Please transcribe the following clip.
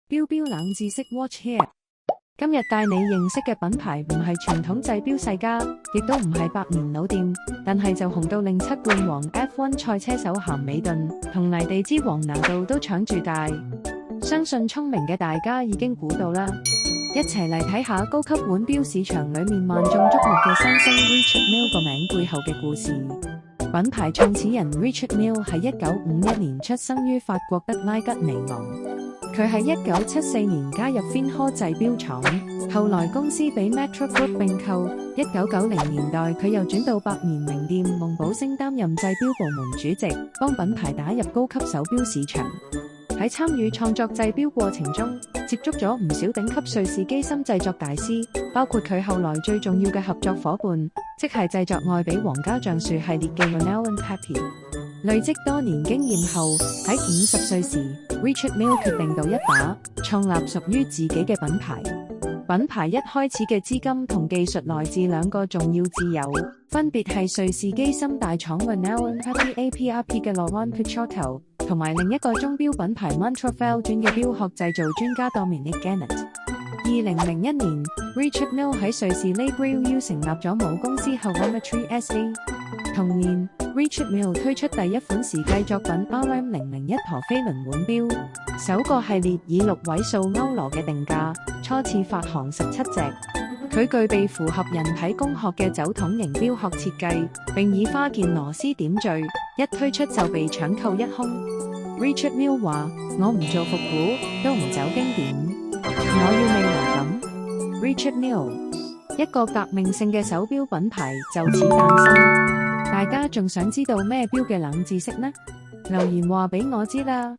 標標冷知識 Watch Here。今日帶你認識嘅品牌唔係傳統製錶世家，亦都唔係百年老店，但係就紅到令7冠王 F1 賽車手咸美頓同泥地之王拿度都搶住戴。相信聰明嘅大家已經估到啦，一齊嚟睇下高級腕錶市場裏面萬眾矚目嘅新星 Richard Mille 個名背後嘅故事。品牌創始人 Richard Mille 喺1951年出生於法國德拉吉尼昂。佢喺1974年加入 Finhor 製錶廠，後來公司被 Metro Group 併購。1990年代佢又轉到百年名店夢寶星擔任製錶部門主席，幫品牌打入高級手錶市場。喺參與創作製錶過程中，接觸咗唔少頂級瑞士機芯製作大師，包括佢後來最重要嘅合作夥伴，即係製作愛比皇家橡樹系列嘅 Brunel & Papi。累積多年經驗後，喺50歲時 ，Richard Mille 決定賭一把，創立屬於自己嘅品牌。品牌一開始嘅資金同技術來自兩個重要摯友，分別係瑞士機芯大廠 Brunel & Papi APRP 嘅 Laurent Picciotto，同埋另一個鐘錶品牌 Montrefeldt 專嘅錶殼製造專家 Dominique Gannat。2001年 ，Richard Mille 喺瑞士 Le Brieuc 成立咗母公司後 Rometry SA。同年 ，Richard Mille 推出第一款時計作品 RM001 陀飛輪腕錶，首個系列以6位數歐羅嘅定價，初次發行17隻。佢具備符合人體工學嘅酒桶型錶殼設計，並以花件螺絲點綴，一推出就被搶購一空。Richard Mille 話：我唔做復古，都唔走經典，我要未來感。Richard Mille， 一個革命性嘅手錶品牌就此誕生。大家仲想知道咩錶嘅冷知識呢？留言話俾我知啦！